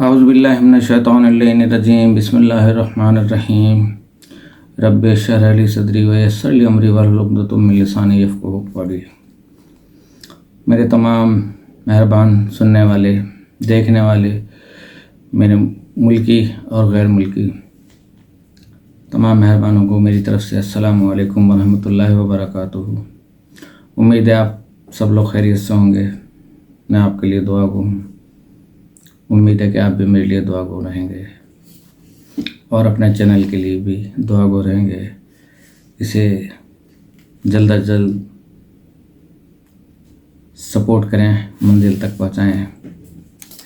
اعوذ باللہ من الشیطان الرجیم بسم اللہ الرحمن الرحیم رب اشرح لی صدری ویسر لی امری واحلل عقدۃ من لسانی یفقہوا قولی۔ میرے تمام مہربان سننے والے، دیکھنے والے، میرے ملکی اور غیر ملکی تمام مہربانوں کو میری طرف سے السلام علیکم ورحمۃ اللہ وبرکاتہ۔ امید ہے آپ سب لوگ خیریت سے ہوں گے۔ میں آپ کے لیے دعا گو ہوں، امید ہے کہ آپ بھی میرے لیے دعا گو رہیں گے اور اپنے چینل کے لیے بھی دعا گو رہیں گے، اسے جلد از جلد سپورٹ کریں، منزل تک پہنچائیں۔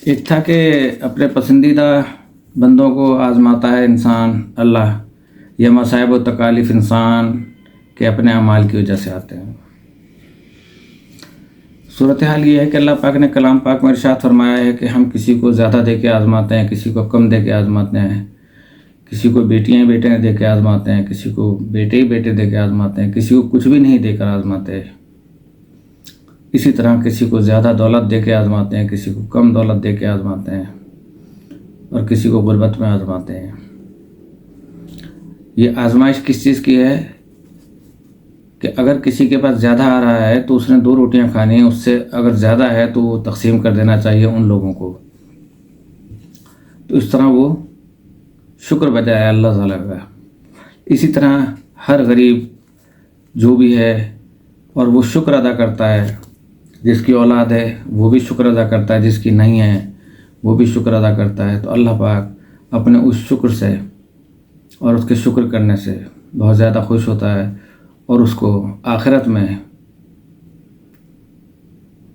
ایک تھا کہ اپنے پسندیدہ بندوں کو آزماتا ہے انسان اللہ، یہ مصائب و تکالیف انسان کے اپنے اعمال کی وجہ سے آتے ہیں۔ صورتحال یہ ہے کہ اللہ پاک نے کلام پاک میں ارشاد فرمایا ہے کہ ہم کسی کو زیادہ دے کے آزماتے ہیں، کسی کو کم دے کے آزماتے ہیں، کسی کو بیٹیاں بیٹے دے کے آزماتے ہیں، کسی کو بیٹے ہی بیٹے دے کے آزماتے ہیں، کسی کو کچھ بھی نہیں دے کر آزماتے ہیں۔ اسی طرح کسی کو زیادہ دولت دے کے آزماتے ہیں، کسی کو کم دولت دے کے آزماتے ہیں، اور کسی کو غربت میں آزماتے ہیں۔ یہ آزمائش کس چیز کی ہے کہ اگر کسی کے پاس زیادہ آ رہا ہے تو اس نے 2 روٹیاں کھانی ہیں، اس سے اگر زیادہ ہے تو وہ تقسیم کر دینا چاہیے ان لوگوں کو، تو اس طرح وہ شکر بجائے اللہ تعالیٰ کا۔ اسی طرح ہر غریب جو بھی ہے اور وہ شکر ادا کرتا ہے، جس کی اولاد ہے وہ بھی شکر ادا کرتا ہے، جس کی نہیں ہے وہ بھی شکر ادا کرتا ہے، تو اللہ پاک اپنے اس شکر سے اور اس کے شکر کرنے سے بہت زیادہ خوش ہوتا ہے اور اس کو آخرت میں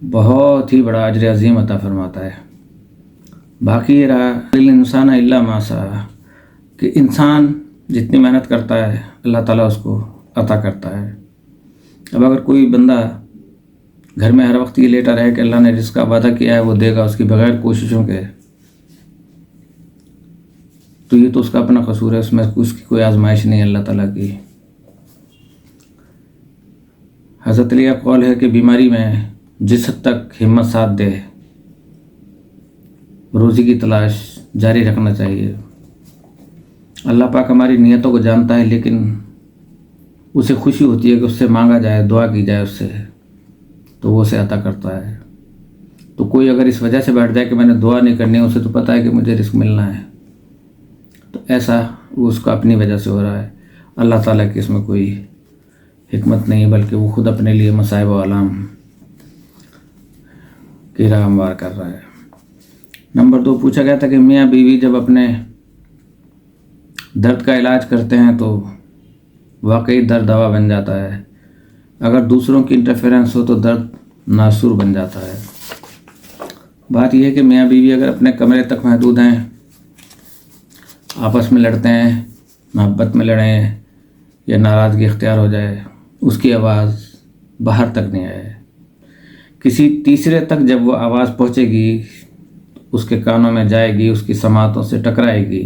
بہت ہی بڑا اجر عظیم عطا فرماتا ہے۔ باقی یہ رہا الانسان الا ما سعی، کہ انسان جتنی محنت کرتا ہے اللہ تعالیٰ اس کو عطا کرتا ہے۔ اب اگر کوئی بندہ گھر میں ہر وقت یہ لیٹا رہے کہ اللہ نے جس کا وعدہ کیا ہے وہ دے گا اس کی بغیر کوششوں کے، تو یہ تو اس کا اپنا قصور ہے، اس میں اس کی کوئی آزمائش نہیں اللہ تعالیٰ کی۔ حضرت علی کا قول ہے کہ بیماری میں جس حد تک ہمت ساتھ دے، روزی کی تلاش جاری رکھنا چاہیے۔ اللہ پاک ہماری نیتوں کو جانتا ہے، لیکن اسے خوشی ہوتی ہے کہ اس سے مانگا جائے، دعا کی جائے اس سے، تو وہ اسے عطا کرتا ہے۔ تو کوئی اگر اس وجہ سے بیٹھ جائے کہ میں نے دعا نہیں کرنی، اسے تو پتہ ہے کہ مجھے رزق ملنا ہے، تو ایسا وہ اس کو اپنی وجہ سے ہو رہا ہے۔ اللہ تعالیٰ کی اس میں کوئی حکمت نہیں، بلکہ وہ خود اپنے لیے مصائب و آلام کی راہ ہموار کر رہا ہے۔ نمبر 2 پوچھا گیا تھا کہ میاں بیوی جب اپنے درد کا علاج کرتے ہیں تو واقعی درد دوا بن جاتا ہے، اگر دوسروں کی انٹرفیرنس ہو تو درد ناسور بن جاتا ہے۔ بات یہ ہے کہ میاں بیوی اگر اپنے کمرے تک محدود ہیں، آپس میں لڑتے ہیں، محبت میں لڑیں یا ناراضگی اختیار ہو جائے، اس کی آواز باہر تک نہیں آئے، کسی تیسرے تک جب وہ آواز پہنچے گی، اس کے کانوں میں جائے گی، اس کی سماعتوں سے ٹکرائے گی،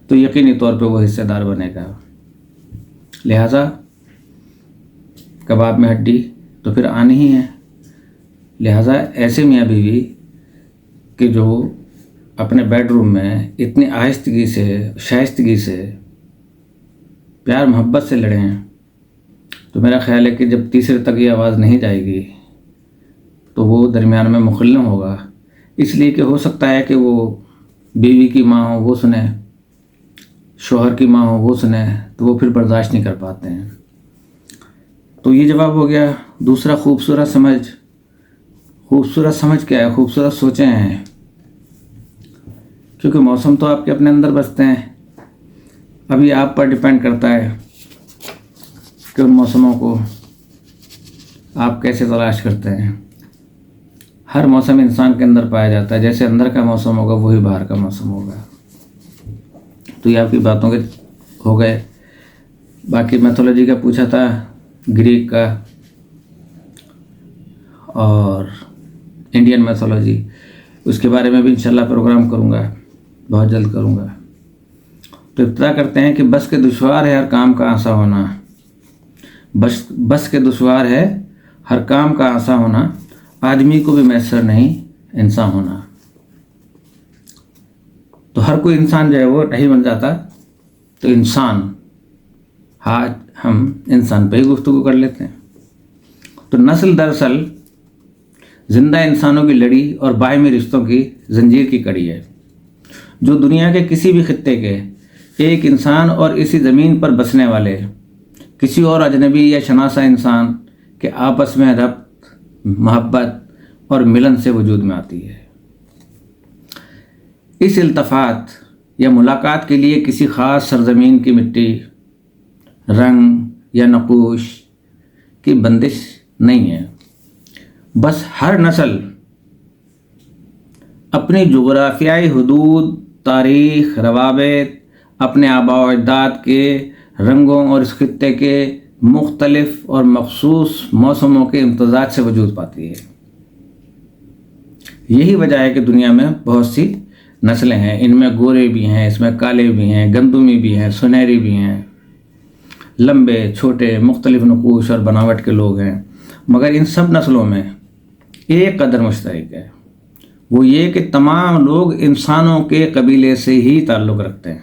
تو یقینی طور پہ وہ حصے دار بنے گا۔ لہٰذا کباب میں ہڈی تو پھر آنی ہی ہے۔ لہٰذا ایسے میاں بیوی کہ جو اپنے بیڈ روم میں اتنی آہستگی سے، شائستگی سے، پیار محبت سے لڑیں، تو میرا خیال ہے کہ جب تیسرے تک یہ آواز نہیں جائے گی تو وہ درمیان میں مخلم ہوگا، اس لیے کہ ہو سکتا ہے کہ وہ بیوی کی ماں ہو وہ سنے، شوہر کی ماں ہو وہ سنے، تو وہ پھر برداشت نہیں کر پاتے ہیں۔ تو یہ جواب ہو گیا۔ دوسرا خوبصورت سمجھ۔ خوبصورت سمجھ کیا ہے؟ خوبصورت سوچیں ہیں، کیونکہ موسم تو آپ کے اپنے اندر بستے ہیں، ابھی آپ پر ڈیپینڈ کرتا ہے کہ ان موسموں کو آپ کیسے تلاش کرتے ہیں۔ ہر موسم انسان کے اندر پایا جاتا ہے، جیسے اندر کا موسم ہوگا وہی باہر کا موسم ہوگا۔ تو یہ آپ کی باتوں کے ہو گئے۔ باقی میتھولوجی کا پوچھا تھا، گریک کا اور انڈین میتھولوجی، اس کے بارے میں بھی انشاءاللہ پروگرام کروں گا، بہت جلد کروں گا۔ تو ابتدا کرتے ہیں کہ بس کے دشوار ہے ہر کام کا آسان ہونا، بس کے دشوار ہے ہر کام کا آسان ہونا، آدمی کو بھی میسر نہیں انسان ہونا۔ تو ہر کوئی انسان جو ہے وہ نہیں بن جاتا. تو آج ہم انسان پہ ہی گفتگو کر لیتے ہیں. تو نسل دراصل زندہ انسانوں کی لڑی اور باہمی رشتوں کی زنجیر کی کڑی ہے، جو دنیا کے کسی بھی خطے کے ایک انسان اور اسی زمین پر بسنے والے کسی اور اجنبی یا شناسہ انسان کے آپس میں ربط، محبت اور ملن سے وجود میں آتی ہے. اس التفات یا ملاقات کے لیے کسی خاص سرزمین کی مٹی، رنگ یا نقوش کی بندش نہیں ہے. بس ہر نسل اپنی جغرافیائی حدود، تاریخ، روابط، اپنے آباء و اجداد کے رنگوں اور اس خطے کے مختلف اور مخصوص موسموں کے امتزاج سے وجود پاتی ہے. یہی وجہ ہے کہ دنیا میں بہت سی نسلیں ہیں. ان میں گورے بھی ہیں، اس میں کالے بھی ہیں، گندمی بھی ہیں، سنہری بھی ہیں، لمبے چھوٹے مختلف نقوش اور بناوٹ کے لوگ ہیں. مگر ان سب نسلوں میں ایک قدر مشترک ہے، وہ یہ کہ تمام لوگ انسانوں کے قبیلے سے ہی تعلق رکھتے ہیں.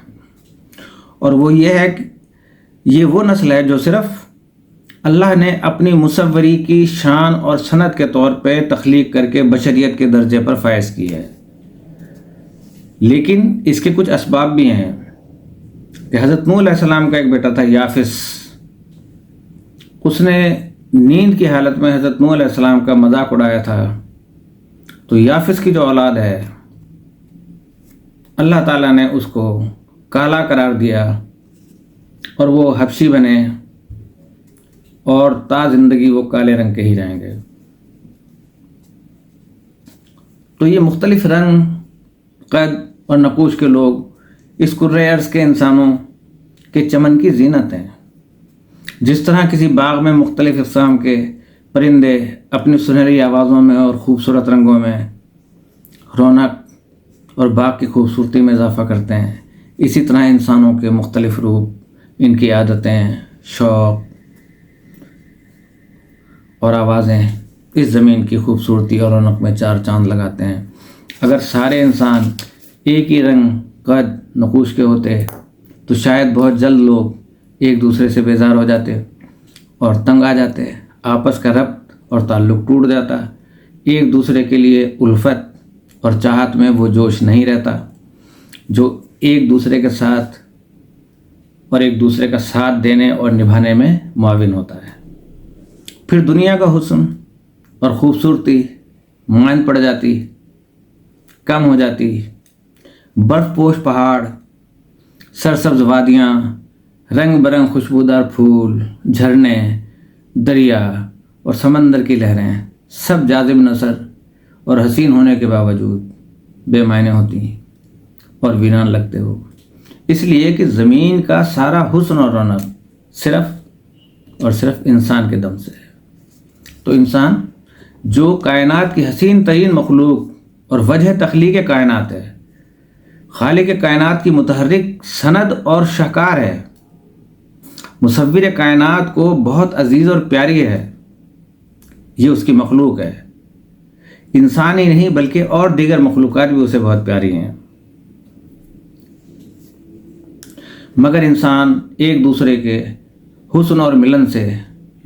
اور وہ یہ ہے کہ یہ وہ نسل ہے جو صرف اللہ نے اپنی مصوری کی شان اور صنعت کے طور پہ تخلیق کر کے بشریت کے درجے پر فائز کی ہے. لیکن اس کے کچھ اسباب بھی ہیں کہ حضرت نوح علیہ السلام کا ایک بیٹا تھا یافس. اس نے نیند کی حالت میں حضرت نوح علیہ السلام کا مذاق اڑایا تھا. تو یافس کی جو اولاد ہے اللہ تعالیٰ نے اس کو کالا قرار دیا اور وہ حبشی بنے اور تا زندگی وہ کالے رنگ کے ہی رہیں گے. تو یہ مختلف رنگ، قد اور نقوش کے لوگ اس کرۂ ارض کے انسانوں کے چمن کی زینت ہیں. جس طرح کسی باغ میں مختلف اقسام کے پرندے اپنی سنہری آوازوں میں اور خوبصورت رنگوں میں رونق اور باغ کی خوبصورتی میں اضافہ کرتے ہیں، اسی طرح انسانوں کے مختلف روپ، ان کی عادتیں، شوق اور آوازیں اس زمین کی خوبصورتی اور رونق میں چار چاند لگاتے ہیں. اگر سارے انسان ایک ہی رنگ، قد، نقوش کے ہوتے تو شاید بہت جلد لوگ ایک دوسرے سے بیزار ہو جاتے اور تنگ آ جاتے. آپس کا ربط اور تعلق ٹوٹ جاتا. ایک دوسرے کے لیے الفت اور چاہت میں وہ جوش نہیں رہتا جو ایک دوسرے کے ساتھ اور ایک دوسرے کا ساتھ دینے اور نبھانے میں معاون ہوتا ہے. پھر دنیا کا حسن اور خوبصورتی مائن پڑ جاتی، کم ہو جاتی. برف پوش پہاڑ، سرسبز وادیاں، رنگ برنگ خوشبودار پھول، جھرنے، دریا اور سمندر کی لہریں سب جاذب نظر اور حسین ہونے کے باوجود بے معنی ہوتی ہیں اور ویران لگتے ہو. اس لیے کہ زمین کا سارا حسن اور رونق صرف اور صرف انسان کے دم سے ہے. تو انسان جو کائنات کی حسین ترین مخلوق اور وجہ تخلیق کائنات ہے، خالق کائنات کی متحرک سند اور شاہکار ہے، مصور کائنات کو بہت عزیز اور پیاری ہے، یہ اس کی مخلوق ہے. انسان ہی نہیں بلکہ اور دیگر مخلوقات بھی اسے بہت پیاری ہیں. مگر انسان ایک دوسرے کے حسن اور ملن سے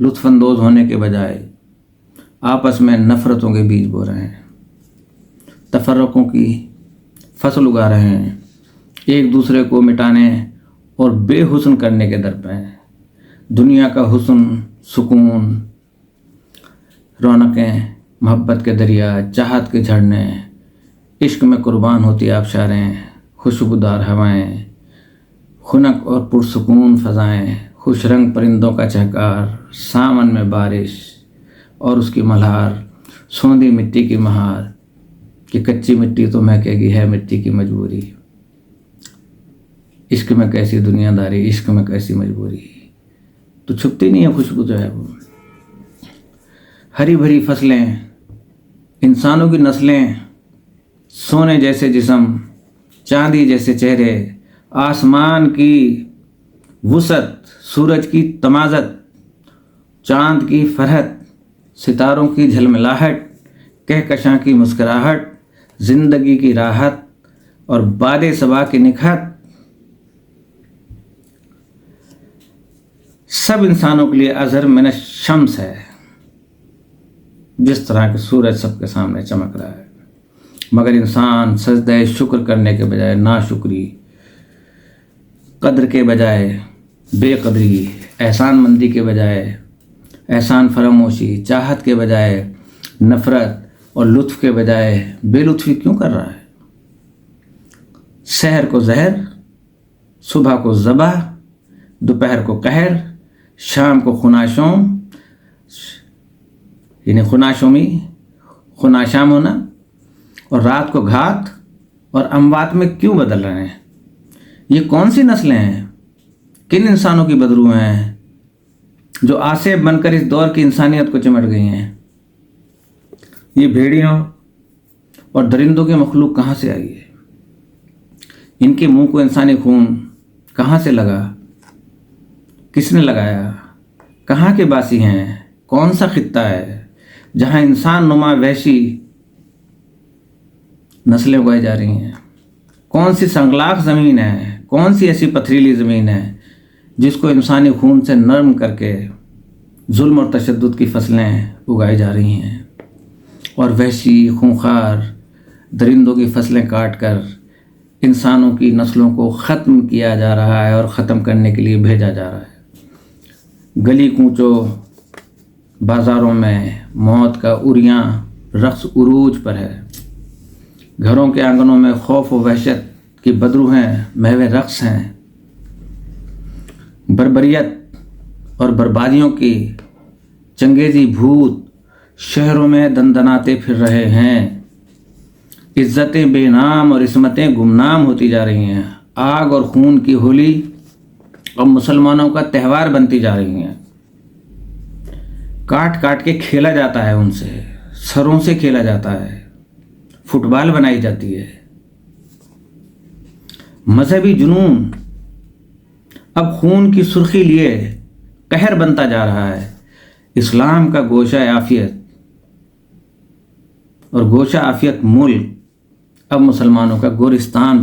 لطف اندوز ہونے کے بجائے آپس میں نفرتوں کے بیج بو رہے ہیں، تفرقوں کی فصل اگا رہے ہیں، ایک دوسرے کو مٹانے اور بے حسن کرنے کے در پہ ہیں. دنیا کا حسن، سکون، رونقیں، محبت کے دریا، چاہت کے جھرنے، عشق میں قربان ہوتی آبشاریں، خوشبودار ہوائیں، خنک اور پرسکون فضائیں، خوش رنگ پرندوں کا چہکار، سامن میں بارش اور اس کی ملہار، سوندھی مٹی کی مہار کہ کچی مٹی تو مہکے گی ہے مٹی کی مجبوری. عشق میں کیسی دنیا داری، عشق میں کیسی مجبوری. تو چھپتی نہیں ہے خوشبو جو ہے وہ. ہری بھری فصلیں، انسانوں کی نسلیں، سونے جیسے جسم، چاندی جیسے چہرے، آسمان کی وسعت، سورج کی تمازت، چاند کی فرحت، ستاروں کی جھلملاہٹ، کہکشاں کی مسکراہٹ، زندگی کی راحت، اور باد صبا کی نکھت سب انسانوں کے لیے ازہر من الشمس ہے، جس طرح کہ سورج سب کے سامنے چمک رہا ہے، مگر انسان سجدہ شکر کرنے کے بجائے ناشکری، قدر کے بجائے بے قدری، احسان مندی کے بجائے احسان فراموشی، چاہت کے بجائے نفرت اور لطف کے بجائے بے لطفی کیوں کر رہا ہے؟ سحر کو زہر، صبح کو ذبح، دوپہر کو قہر، شام کو خناشوم، یعنی خناشومی، خناشام ہونا، اور رات کو گھات، اور اموات میں کیوں بدل رہے ہیں؟ یہ کون سی نسلیں ہیں؟ کن انسانوں کی بدرو ہیں جو آسیب بن کر اس دور کی انسانیت کو چمٹ گئی ہیں؟ یہ بھیڑیوں اور درندوں کے مخلوق کہاں سے آئی ہے؟ ان کے منہ کو انسانی خون کہاں سے لگا؟ کس نے لگایا؟ کہاں کے باسی ہیں؟ کون سا خطہ ہے جہاں انسان نما وحشی نسلیں اگائی جا رہی ہیں؟ کون سی سنگلاخ زمین ہے؟ کون سی ایسی پتھریلی زمین ہے جس کو انسانی خون سے نرم کر کے ظلم اور تشدد کی فصلیں اگائی جا رہی ہیں، اور وحشی خونخوار درندوں کی فصلیں کاٹ کر انسانوں کی نسلوں کو ختم کیا جا رہا ہے اور ختم کرنے کے لیے بھیجا جا رہا ہے۔ گلی کوچوں بازاروں میں موت کا عریاں رقص عروج پر ہے، گھروں کے آنگنوں میں خوف و وحشت کی بدرو ہیں، محو رقص ہیں، بربریت اور بربادیوں کی چنگیزی بھوت شہروں میں دندناتے پھر رہے ہیں، عزتیں بے نام اور عصمتیں گمنام ہوتی جا رہی ہیں، آگ اور خون کی ہولی اب مسلمانوں کا تہوار بنتی جا رہی ہیں، کاٹ کاٹ کے کھیلا جاتا ہے، ان سے سروں سے کھیلا جاتا ہے، فٹ بال بنائی جاتی ہے۔ مذہبی جنون اب خون کی سرخی لیے قہر بنتا جا رہا ہے۔ اسلام کا گوشہ عافیت اور گوشہ عافیت ملک اب مسلمانوں کا گورستان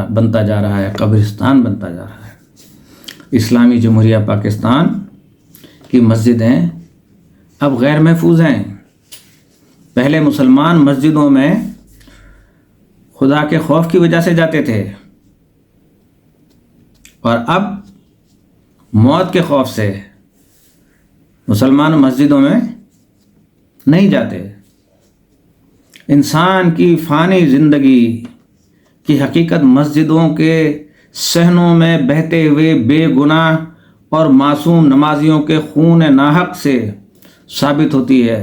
بنتا جا رہا ہے، قبرستان بنتا جا رہا ہے۔ اسلامی جمہوریہ پاکستان کی مسجدیں اب غیر محفوظ ہیں۔ پہلے مسلمان مسجدوں میں خدا کے خوف کی وجہ سے جاتے تھے، اور اب موت کے خوف سے مسلمان مسجدوں میں نہیں جاتے۔ انسان کی فانی زندگی کی حقیقت مسجدوں کے صحنوں میں بہتے ہوئے بے گناہ اور معصوم نمازیوں کے خون ناحق سے ثابت ہوتی ہے۔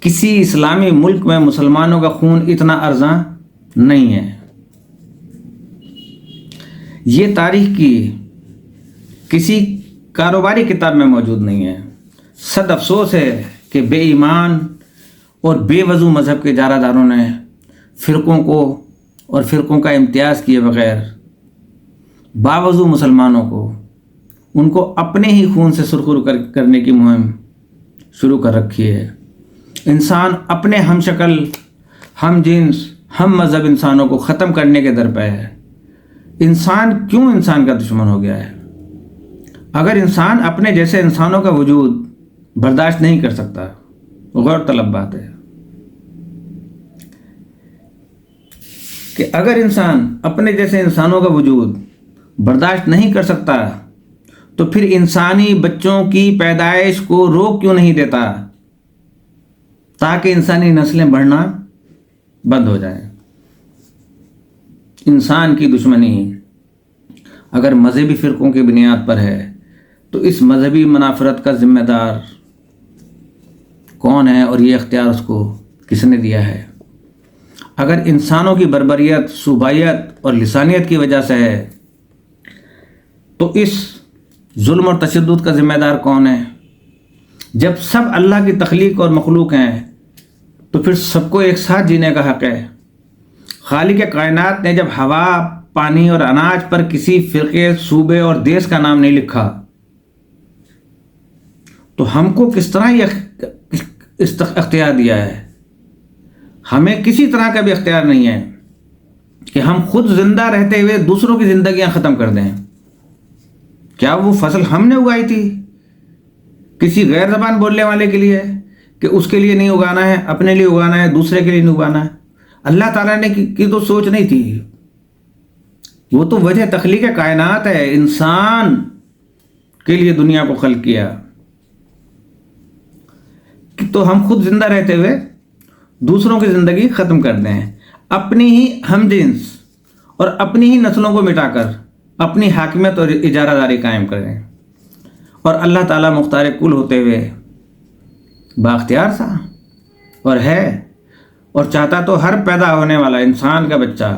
کسی اسلامی ملک میں مسلمانوں کا خون اتنا ارزاں نہیں ہے۔ یہ تاریخ کی کسی کاروباری کتاب میں موجود نہیں ہے۔ صد افسوس ہے کہ بے ایمان اور بے وضو مذہب کے جارہ داروں نے فرقوں کو اور فرقوں کا امتیاز کیے بغیر باوضو مسلمانوں کو ان کو اپنے ہی خون سے سرخرو کرنے کی مہم شروع کر رکھی ہے۔ انسان اپنے ہم شکل، ہم جنس، ہم مذہب انسانوں کو ختم کرنے کے در پہ ہے۔ انسان کیوں انسان کا دشمن ہو گیا ہے؟ اگر انسان اپنے جیسے انسانوں کا وجود برداشت نہیں کر سکتا، غور طلب بات ہے کہ اگر انسان اپنے جیسے انسانوں کا وجود برداشت نہیں کر سکتا تو پھر انسانی بچوں کی پیدائش کو روک کیوں نہیں دیتا تاکہ انسانی نسلیں بڑھنا بند ہو جائیں؟ انسان کی دشمنی اگر مذہبی فرقوں کی بنیاد پر ہے تو اس مذہبی منافرت کا ذمہ دار کون ہے اور یہ اختیار اس کو کس نے دیا ہے؟ اگر انسانوں کی بربریت، صوبائیت اور لسانیت کی وجہ سے ہے تو اس ظلم اور تشدد کا ذمہ دار کون ہے؟ جب سب اللہ کی تخلیق اور مخلوق ہیں تو پھر سب کو ایک ساتھ جینے کا حق ہے۔ خالق کائنات نے جب ہوا، پانی اور اناج پر کسی فرقے، صوبے اور دیش کا نام نہیں لکھا تو ہم کو کس طرح یہ اختیار دیا ہے؟ ہمیں کسی طرح کا بھی اختیار نہیں ہے کہ ہم خود زندہ رہتے ہوئے دوسروں کی زندگیاں ختم کر دیں؟ کیا وہ فصل ہم نے اگائی تھی کسی غیر زبان بولنے والے کے لیے کہ اس کے لیے نہیں اگانا ہے، اپنے لیے اگانا ہے، دوسرے کے لیے نہیں اگانا ہے؟ اللہ تعالیٰ نے کی تو سوچ نہیں تھی. وہ تو وجہ تخلیق کائنات ہے، انسان کے لیے دنیا کو خلق کیا. تو ہم خود زندہ رہتے ہوئے دوسروں کی زندگی ختم کر دیں، اپنی ہی ہم جنس اور اپنی ہی نسلوں کو مٹا کر اپنی حاکمیت اور اجارہ داری قائم کریں. اور اللہ تعالیٰ مختار کل ہوتے ہوئے بااختیار تھا اور ہے، اور چاہتا تو ہر پیدا ہونے والا انسان کا بچہ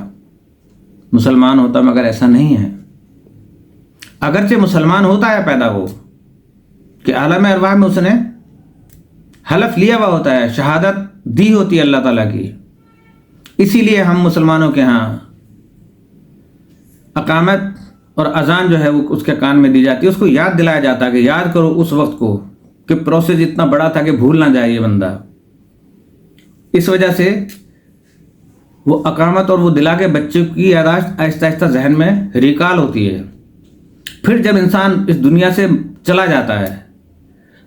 مسلمان ہوتا، مگر ایسا نہیں ہے. اگرچہ مسلمان ہوتا ہے پیدا ہو کہ عالم ارواح میں اس نے حلف لیا ہوا ہوتا ہے، شہادت دی ہوتی ہے اللہ تعالیٰ کی. اسی لیے ہم مسلمانوں کے ہاں اقامت اور اذان جو ہے وہ اس کے کان میں دی جاتی ہے، اس کو یاد دلایا جاتا ہے کہ یاد کرو اس وقت کو کہ پروسیس اتنا بڑا تھا کہ بھول نہ جائے یہ بندہ. اس وجہ سے وہ اقامت اور وہ دلا کے بچے کی یاداشت آہستہ آہستہ ذہن میں ریکال ہوتی ہے. پھر جب انسان اس دنیا سے چلا جاتا ہے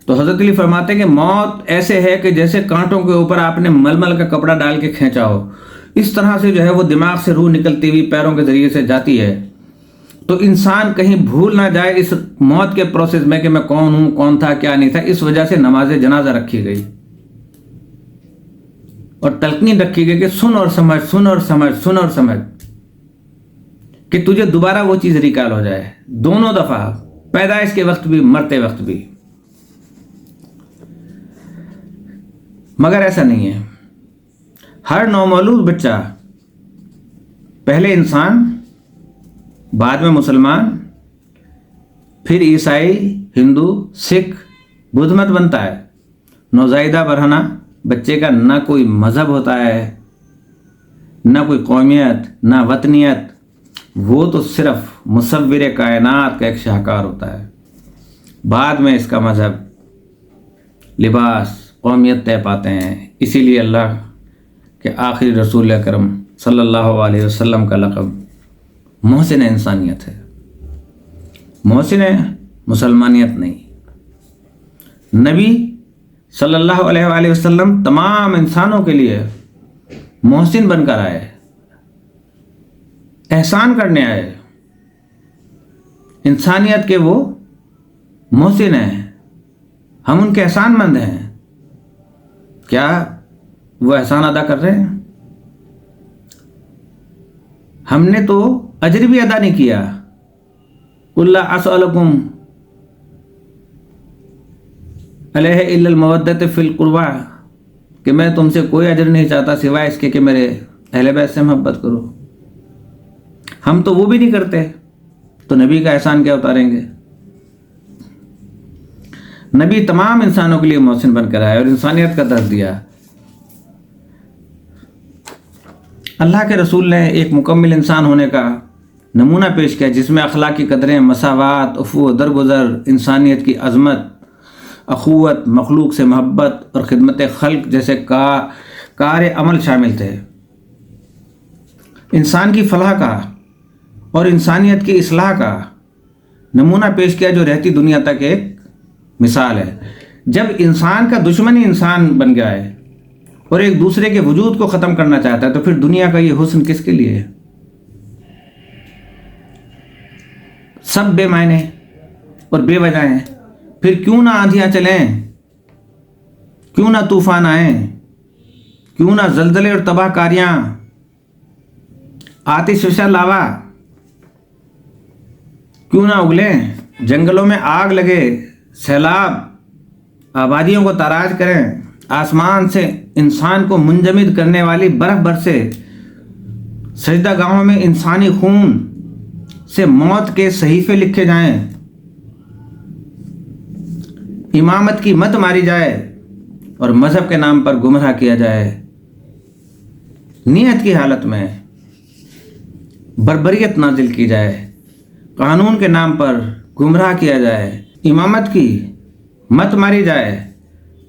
تو حضرت علی فرماتے ہیں کہ موت ایسے ہے کہ جیسے کانٹوں کے اوپر آپ نے ململ کا کپڑا ڈال کے کھینچا ہو، اس طرح سے جو ہے وہ دماغ سے روح نکلتی ہوئی پیروں کے ذریعے سے جاتی ہے. تو انسان کہیں بھول نہ جائے اس موت کے پروسیس میں کہ میں کون ہوں، کون تھا، کیا نہیں تھا. اس وجہ سے نماز جنازہ رکھی گئی اور تلقین رکھی گئی کہ سن اور سمجھ، سن اور سمجھ، سن اور سمجھ، کہ تجھے دوبارہ وہ چیز ریکال ہو جائے، دونوں دفعہ، پیدائش کے وقت بھی، مرتے وقت بھی. مگر ایسا نہیں ہے. ہر نومولود بچہ پہلے انسان، بعد میں مسلمان، پھر عیسائی، ہندو، سکھ، بدھ مت بنتا ہے. نوزائیدہ برہنہ بچے کا نہ کوئی مذہب ہوتا ہے، نہ کوئی قومیت، نہ وطنیت. وہ تو صرف مصور کائنات کا ایک شاہکار ہوتا ہے. بعد میں اس کا مذہب، لباس، قومیت طے پاتے ہیں. اسی لیے اللہ کے آخری رسول اکرم صلی اللہ علیہ وسلم کا لقب محسن انسانیت ہے. محسن مسلمانیت نہیں. نبی صلی اللہ علیہ وآلہ وسلم تمام انسانوں کے لیے محسن بن کر آئے، احسان کرنے آئے. انسانیت کے وہ محسن ہیں، ہم ان کے احسان مند ہیں. کیا وہ احسان ادا کر رہے ہیں؟ ہم نے تو اجر بھی ادا نہیں کیا. قل لا اسألکم علیہ الا المودۃ فی القربى، کہ میں تم سے کوئی اجر نہیں چاہتا سوائے اس کے کہ میرے اہل بیت سے محبت کرو. ہم تو وہ بھی نہیں کرتے، تو نبی کا احسان کیا اتاریں گے؟ نبی تمام انسانوں کے لیے محسن بن کر آئے اور انسانیت کا درس دیا. اللہ کے رسول نے ایک مکمل انسان ہونے کا نمونہ پیش کیا جس میں اخلاقی قدریں، مساوات، عفو، درگزر، انسانیت کی عظمت، اخوت، مخلوق سے محبت اور خدمت خلق جیسے کار عمل شامل تھے. انسان کی فلاح کا اور انسانیت کی اصلاح کا نمونہ پیش کیا جو رہتی دنیا تک ایک مثال ہے. جب انسان کا دشمن ہی انسان بن گیا ہے اور ایک دوسرے کے وجود کو ختم کرنا چاہتا ہے تو پھر دنیا کا یہ حسن کس کے لیے ہے؟ سب بے معنی اور بے وجہ ہیں. پھر کیوں نہ آندھیاں چلیں، کیوں نہ طوفان آئیں، کیوں نہ زلزلے اور تباہ کاریاں، آتش فشاں لاوا کیوں نہ اگلیں، جنگلوں میں آگ لگے، سیلاب آبادیوں کو تاراج کریں، آسمان سے انسان کو منجمد کرنے والی برف برسے، سجدہ گاہوں میں انسانی خون سے موت کے صحیفے لکھے جائیں، امامت کی مت ماری جائے اور مذہب کے نام پر گمراہ کیا جائے، نیت کی حالت میں بربریت نازل کی جائے، قانون کے نام پر گمراہ کیا جائے، امامت کی مت ماری جائے،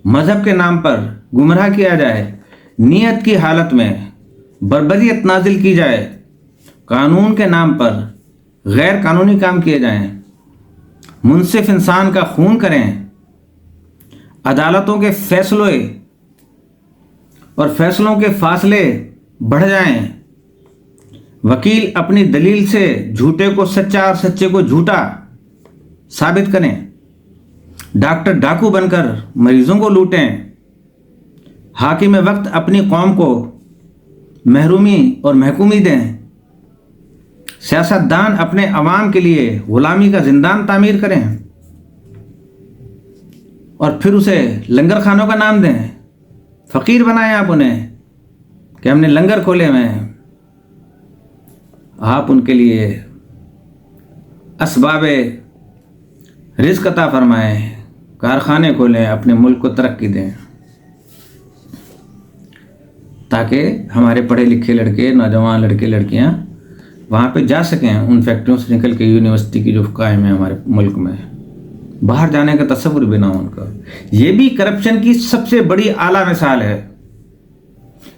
مذہب کے نام پر گمراہ کیا جائے، نیت کی حالت میں بربریت نازل کی جائے، قانون کے نام پر غیر قانونی کام کیے جائیں، منصف انسان کا خون کریں، عدالتوں کے فیصلے اور فیصلوں کے فاصلے بڑھ جائیں، وکیل اپنی دلیل سے جھوٹے کو سچا اور سچے کو جھوٹا ثابت کریں، ڈاکٹر ڈاکو بن کر مریضوں کو لوٹیں، حاکم وقت اپنی قوم کو محرومی اور محکومی دیں، سیاستدان اپنے عوام کے لیے غلامی کا زندان تعمیر کریں اور پھر اسے لنگر خانوں کا نام دیں، فقیر بنائیں آپ انہیں کہ ہم نے لنگر کھولے ہوئے ہیں۔ آپ ان کے لیے اسباب رزق عطا فرمائیں، کارخانے کھولیں، اپنے ملک کو ترقی دیں، تاکہ ہمارے پڑھے لکھے لڑکے، نوجوان لڑکے لڑکیاں وہاں پہ جا سکیں، ان فیکٹریوں سے نکل کے یونیورسٹی کی جو قائم ہے ہمارے ملک میں، باہر جانے کا تصور بھی نہ ہو ان کا۔ یہ بھی کرپشن کی سب سے بڑی اعلیٰ مثال ہے۔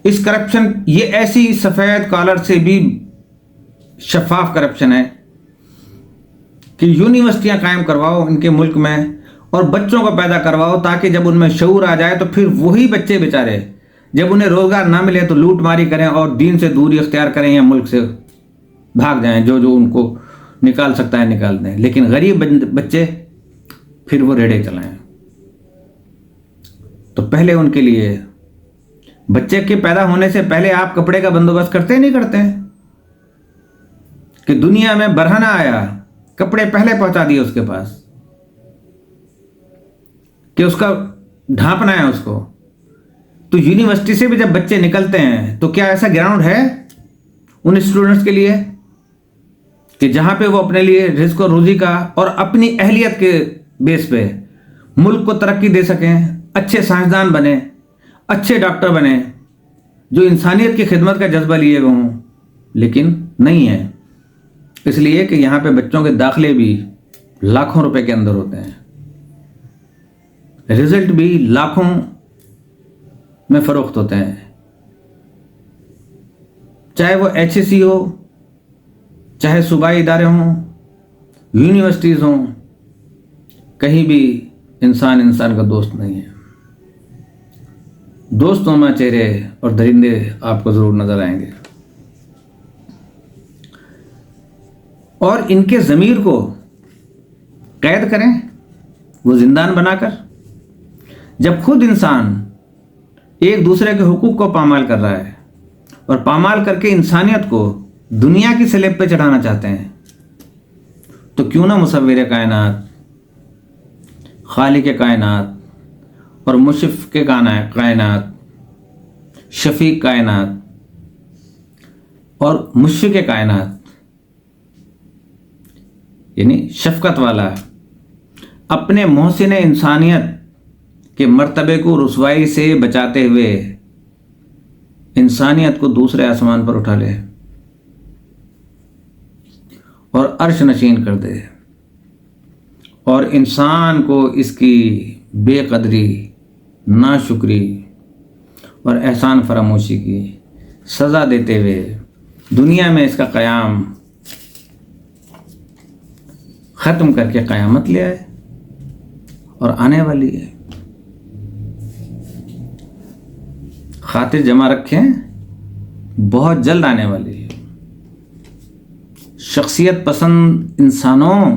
اس کرپشن، یہ ایسی سفید کالر سے بھی شفاف کرپشن ہے کہ یونیورسٹیاں قائم کرواؤ ان کے ملک میں اور بچوں کو پیدا کرواؤ، تاکہ جب ان میں شعور آ جائے تو پھر وہی بچے بیچارے جب انہیں روزگار نہ ملے تو لوٹ ماری کریں اور دین سے دوری اختیار کریں یا ملک سے بھاگ جائیں، جو ان کو نکال سکتا ہے نکال دیں، لیکن غریب بچے پھر وہ ریڑے چلائیں۔ تو پہلے ان کے لیے بچے کے پیدا ہونے سے پہلے آپ کپڑے کا بندوبست کرتے نہیں کرتے کہ دنیا میں برہنہ آیا، کپڑے پہلے پہنچا دیے اس کے پاس کہ اس کا ڈھانپنا ہے اس کو۔ تو یونیورسٹی سے بھی جب بچے نکلتے ہیں تو کیا ایسا گراؤنڈ ہے ان اسٹوڈنٹس کے لیے کہ جہاں پہ وہ اپنے لیے رزق و روزی کا اور اپنی اہلیت کے بیس پہ ملک کو ترقی دے سکیں، اچھے سائنسدان بنیں، اچھے ڈاکٹر بنیں، جو انسانیت کی خدمت کا جذبہ لیے ہوئے ہوں؟ لیکن نہیں ہے، اس لیے کہ یہاں پہ بچوں کے داخلے بھی لاکھوں روپے کے اندر ہوتے ہیں، رزلٹ بھی لاکھوں میں فروخت ہوتے ہیں، چاہے وہ HSC ہو، چاہے صوبائی ادارے ہوں، یونیورسٹیز ہوں، کہیں بھی انسان کا دوست نہیں ہے۔ دوست نما چہرے اور درندے آپ کو ضرور نظر آئیں گے، اور ان کے ضمیر کو قید کریں وہ زندان بنا کر۔ جب خود انسان ایک دوسرے کے حقوق کو پامال کر رہا ہے اور پامال کر کے انسانیت کو دنیا کی سلیب پہ چڑھانا چاہتے ہیں، تو کیوں نہ مصور کائنات، خالق کائنات اور مشفق کائنات، شفیق کائنات اور مشفق کائنات یعنی شفقت والا، اپنے محسن انسانیت کے مرتبے کو رسوائی سے بچاتے ہوئے انسانیت کو دوسرے آسمان پر اٹھا لے اور عرش نشین کر دے، اور انسان کو اس کی بے قدری، ناشکری اور احسان فراموشی کی سزا دیتے ہوئے دنیا میں اس کا قیام ختم کر کے قیامت لے آئے اور آنے والی ہے۔ خاطر جمع رکھیں، بہت جلد آنے والی ہے۔ شخصیت پسند انسانوں،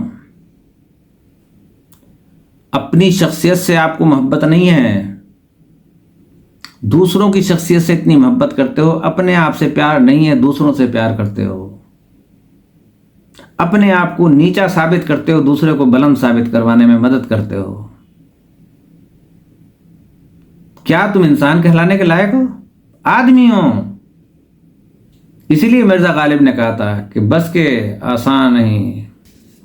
اپنی شخصیت سے آپ کو محبت نہیں ہے، دوسروں کی شخصیت سے اتنی محبت کرتے ہو، اپنے آپ سے پیار نہیں ہے، دوسروں سے پیار کرتے ہو، اپنے آپ کو نیچا ثابت کرتے ہو، دوسرے کو بلند ثابت کروانے میں مدد کرتے ہو۔ کیا تم انسان کہلانے کے لائق ہو؟ آدمی ہو۔ اسی لیے مرزا غالب نے کہا تھا کہ بس کے آسان نہیں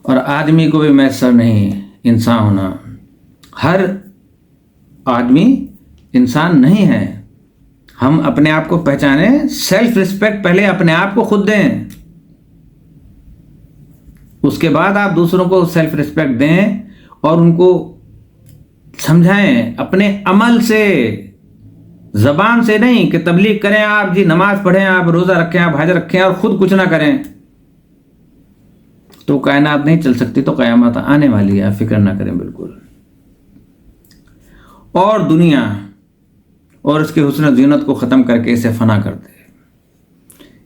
اور آدمی کو بھی میسر نہیں انسان ہونا۔ ہر آدمی انسان نہیں ہے۔ ہم اپنے آپ کو پہچانیں، سیلف رسپیکٹ پہلے اپنے آپ کو خود دیں، اس کے بعد آپ دوسروں کو سیلف رسپیکٹ دیں اور ان کو سمجھائیں اپنے عمل سے، زبان سے نہیں کہ تبلیغ کریں آپ، جی نماز پڑھیں آپ، روزہ رکھیں آپ، حج رکھیں اور خود کچھ نہ کریں، تو کائنات نہیں چل سکتی، تو قیامت آنے والی ہے، آپ فکر نہ کریں بالکل۔ اور دنیا اور اس کے حسن و زینت کو ختم کر کے اسے فنا کر دے،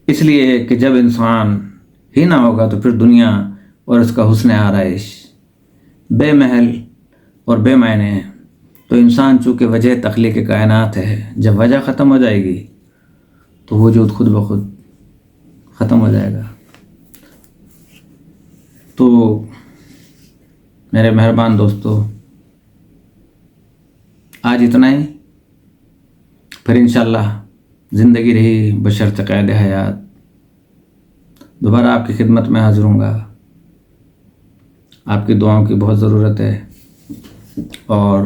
اس لیے کہ جب انسان ہی نہ ہوگا تو پھر دنیا اور اس کا حسن آرائش بے محل اور بے معنی ہے۔ تو انسان چونکہ وجہ تخلیق کائنات ہے، جب وجہ ختم ہو جائے گی تو وجود خود بخود ختم ہو جائے گا۔ تو میرے مہربان دوستو، آج اتنا ہی، پھر انشاءاللہ زندگی رہی بشرط قید حیات دوبارہ آپ کی خدمت میں حاضر ہوں گا۔ آپ کی دعاؤں کی بہت ضرورت ہے، اور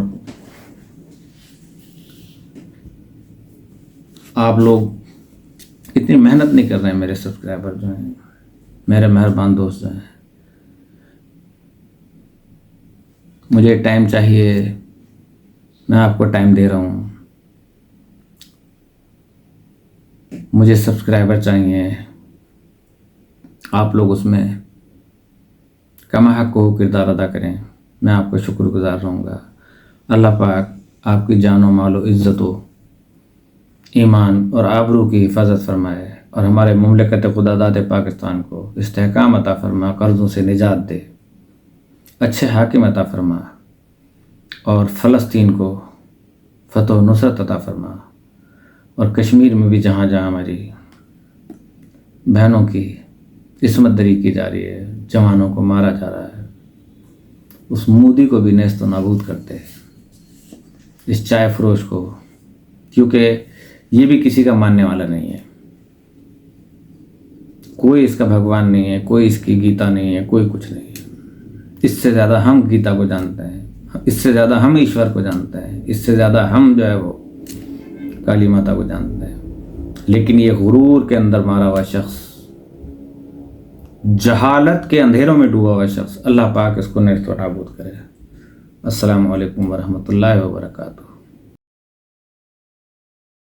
آپ لوگ اتنی محنت نہیں کر رہے ہیں، میرے سبسکرائبر جو ہیں، میرے مہربان دوست جو ہیں۔ مجھے ٹائم چاہیے، میں آپ کو ٹائم دے رہا ہوں۔ مجھے سبسکرائبر چاہیے، آپ لوگ اس میں کما حق کو کردار ادا کریں، میں آپ کو شکر گزار رہوں گا۔ اللہ پاک آپ کی جان و مال و عزت و ایمان اور آبرو کی حفاظت فرمائے، اور ہمارے مملکت خدا داد پاکستان کو استحکام عطا فرما، قرضوں سے نجات دے، اچھے حاکم عطا فرما، اور فلسطین کو فتح و نصرت عطا فرما، اور کشمیر میں بھی جہاں جہاں ہماری بہنوں کی عصمت دری کی جا رہی ہے، جوانوں کو مارا جا رہا ہے، اس مودی کو بھی نیست و نابود کرتے، اس چائے فروش کو، کیونکہ یہ بھی کسی کا ماننے والا نہیں ہے، کوئی اس کا بھگوان نہیں ہے، کوئی اس کی گیتا نہیں ہے، کوئی کچھ نہیں ہے۔ اس سے زیادہ ہم گیتا کو جانتے ہیں، اس سے زیادہ ہم ایشور کو جانتے ہیں، اس سے زیادہ ہم جو ہے وہ کالی ماتا کو جانتے ہیں۔ لیکن یہ غرور کے اندر مارا ہوا شخص، جہالت کے اندھیروں میں ڈوبا ہوا شخص، اللہ پاک اس کو نیست و نابود کرے۔ السلام علیکم ورحمۃ اللہ وبرکاتہ۔